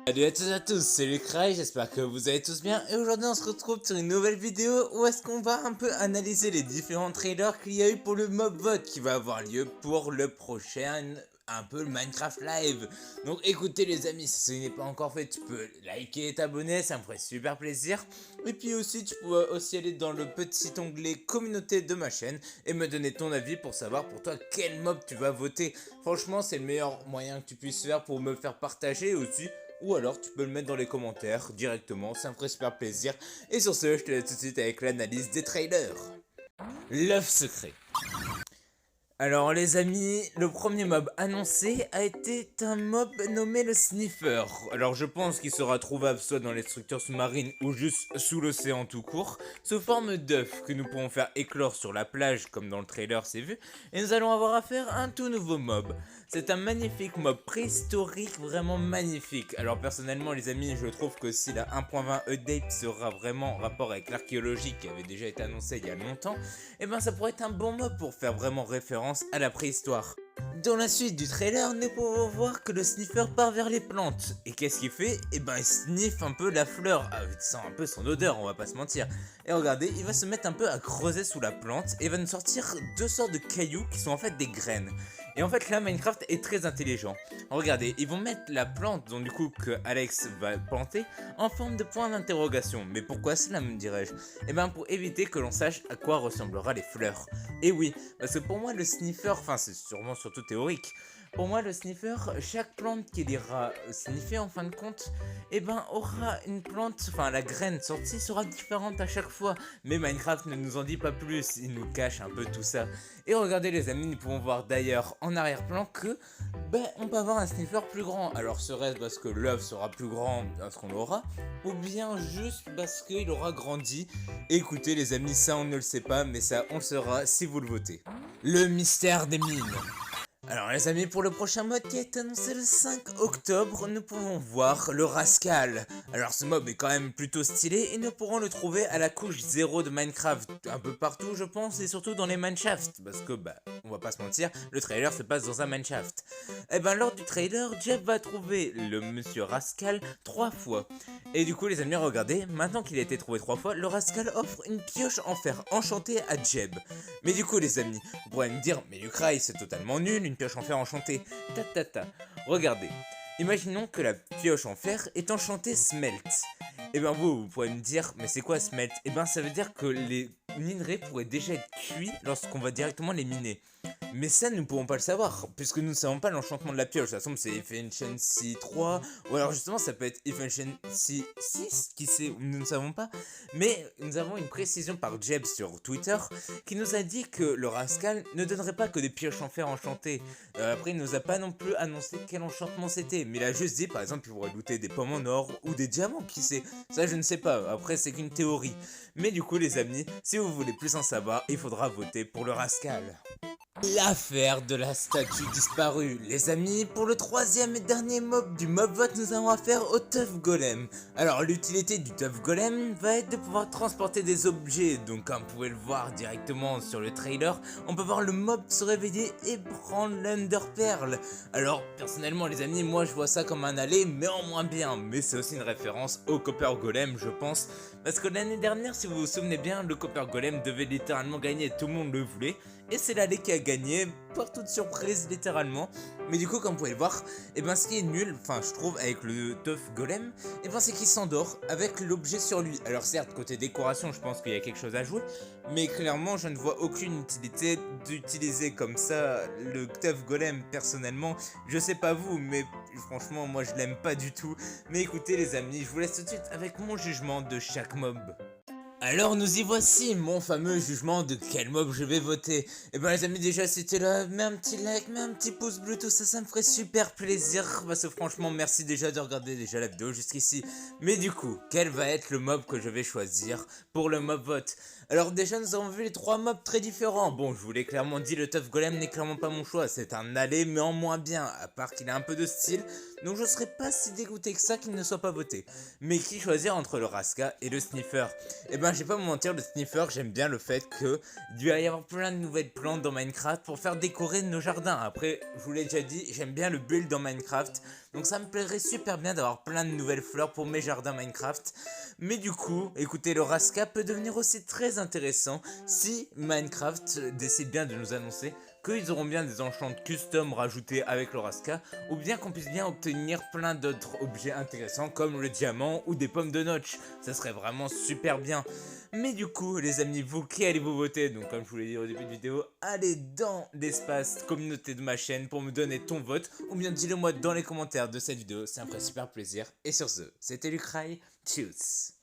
Salut à tous, c'est Lucray, j'espère que vous allez tous bien et aujourd'hui on se retrouve sur une nouvelle vidéo où est-ce qu'on va un peu analyser les différents trailers qu'il y a eu pour le mob vote qui va avoir lieu pour le prochain un peu le Minecraft Live. Donc écoutez les amis, si ce n'est pas encore fait, tu peux liker et t'abonner, ça me ferait super plaisir. Et puis aussi tu peux aussi aller dans le petit onglet communauté de ma chaîne et me donner ton avis pour savoir pour toi quel mob tu vas voter. Franchement c'est le meilleur moyen que tu puisses faire pour me faire partager aussi. Ou alors tu peux le mettre dans les commentaires directement, ça me ferait super plaisir. Et sur ce, je te laisse tout de suite avec l'analyse des trailers. L'œuf secret. Alors les amis, le premier mob annoncé a été un mob nommé le Sniffer. Alors je pense qu'il sera trouvable soit dans les structures sous-marines ou juste sous l'océan tout court, sous forme d'œuf que nous pourrons faire éclore sur la plage comme dans le trailer c'est vu, et nous allons avoir affaire à un tout nouveau mob. C'est un magnifique mob préhistorique, vraiment magnifique. Alors personnellement les amis, je trouve que si la 1.20 update sera vraiment en rapport avec l'archéologie qui avait déjà été annoncée il y a longtemps, et ben ça pourrait être un bon mob pour faire vraiment référence à la préhistoire. Dans la suite du trailer, nous pouvons voir que le sniffer part vers les plantes. Et qu'est-ce qu'il fait? Et ben il sniffe un peu la fleur, il sent un peu son odeur, on va pas se mentir. Et regardez, il va se mettre un peu à creuser sous la plante et va nous sortir deux sortes de cailloux qui sont en fait des graines. Et en fait là Minecraft est très intelligent. Regardez, ils vont mettre la plante donc du coup que Alex va planter en forme de point d'interrogation. Mais pourquoi cela me dirais-je? Et ben pour éviter que l'on sache à quoi ressemblera les fleurs. Et oui, parce que pour moi le sniffer, enfin c'est sûrement surtout théorique, pour moi le sniffer, chaque plante qu'il ira sniffer en fin de compte, et ben aura une plante, enfin la graine sortie sera différente à chaque fois. Mais Minecraft ne nous en dit pas plus, il nous cache un peu tout ça. Et regardez les amis, nous pouvons voir d'ailleurs en arrière-plan que on peut avoir un sniffer plus grand. Alors serait-ce parce que l'œuf sera plus grand lorsqu'on l'aura, ou bien juste parce qu'il aura grandi. Écoutez les amis, ça on ne le sait pas, mais ça on le saura si vous le votez. Le mystère des mines. Alors les amis, pour le prochain mode qui est annoncé le 5 octobre, nous pouvons voir le Rascal. Alors ce mob est quand même plutôt stylé et nous pourrons le trouver à la couche 0 de Minecraft, un peu partout je pense, et surtout dans les mineshafts, parce que on va pas se mentir, le trailer se passe dans un mineshaft. Et lors du trailer, Jeff va trouver le monsieur Rascal 3 fois. Et du coup les amis, regardez, maintenant qu'il a été trouvé 3 fois, le Rascal offre une pioche en fer enchantée à Jeb. Mais du coup les amis, vous pourrez me dire, mais Lucray c'est totalement nul, une pioche en fer enchantée. Regardez, imaginons que la pioche en fer est enchantée Smelt. Et vous pourrez me dire, mais c'est quoi Smelt? Et ça veut dire que les minerais pourraient déjà être cuits lorsqu'on va directement les miner. Mais ça, nous ne pourrons pas le savoir, puisque nous ne savons pas l'enchantement de la pioche. Ça semble c'est Efficiency 3, ou alors justement ça peut être Efficiency 6, qui sait, nous ne savons pas. Mais nous avons une précision par Jeb sur Twitter, qui nous a dit que le Rascal ne donnerait pas que des pioches en fer enchantées. Après, il nous a pas non plus annoncé quel enchantement c'était, mais il a juste dit, par exemple, il pourrait looter des pommes en or, ou des diamants, qui sait. Ça, je ne sais pas, après c'est qu'une théorie. Mais du coup, les amis, si vous voulez plus en savoir, il faudra voter pour le Rascal. L'affaire de la statue disparue. Les amis, pour le troisième et dernier mob du mob vote, nous avons affaire au Tough Golem. Alors l'utilité du Tough Golem va être de pouvoir transporter des objets. Donc comme vous pouvez le voir directement sur le trailer, on peut voir le mob se réveiller et prendre l'Under Pearl. Alors personnellement les amis, moi je vois ça comme un aller, mais en moins bien. Mais c'est aussi une référence au Copper Golem je pense. Parce que l'année dernière, si vous vous souvenez bien, le Copper Golem devait littéralement gagner, tout le monde le voulait. Et c'est l'allée qui a gagné, par toute surprise littéralement. Mais du coup comme vous pouvez le voir, ce qui est nul, enfin je trouve avec le Tough Golem, c'est qu'il s'endort avec l'objet sur lui. Alors certes côté décoration je pense qu'il y a quelque chose à jouer, mais clairement je ne vois aucune utilité d'utiliser comme ça le Tough Golem personnellement. Je sais pas vous, mais franchement moi je l'aime pas du tout. Mais écoutez les amis, je vous laisse tout de suite avec mon jugement de chaque mob. Alors nous y voici, mon fameux jugement de quel mob je vais voter. Les amis déjà si t'es là, mets un petit like, mets un petit pouce bleu, tout ça, ça me ferait super plaisir. Parce que franchement merci déjà de regarder déjà la vidéo jusqu'ici. Mais du coup, quel va être le mob que je vais choisir pour le mob vote? Alors déjà nous avons vu les trois mobs très différents. Bon je vous l'ai clairement dit, le Tough Golem n'est clairement pas mon choix. C'est un aller mais en moins bien, à part qu'il a un peu de style. Donc je serais pas si dégoûté que ça qu'il ne soit pas voté. Mais qui choisir entre le Rascal et le Sniffer? Je vais pas vous mentir, le Sniffer, j'aime bien le fait que il doit y avoir plein de nouvelles plantes dans Minecraft pour faire décorer nos jardins. Après, je vous l'ai déjà dit, j'aime bien le build dans Minecraft. Donc ça me plairait super bien d'avoir plein de nouvelles fleurs pour mes jardins Minecraft. Mais du coup, écoutez, le Rasca peut devenir aussi très intéressant si Minecraft décide bien de nous annoncer qu'ils auront bien des enchantes custom rajoutés avec le Rasca, ou bien qu'on puisse bien obtenir plein d'autres objets intéressants comme le diamant ou des pommes de notch. Ça serait vraiment super bien. Mais du coup, les amis, vous, qui allez-vous voter? Donc comme je vous l'ai dit au début de vidéo, allez dans l'espace communauté de ma chaîne pour me donner ton vote, ou bien dis-le moi dans les commentaires de cette vidéo, ça me ferait super plaisir. Et sur ce, c'était Lucraï, tchuss.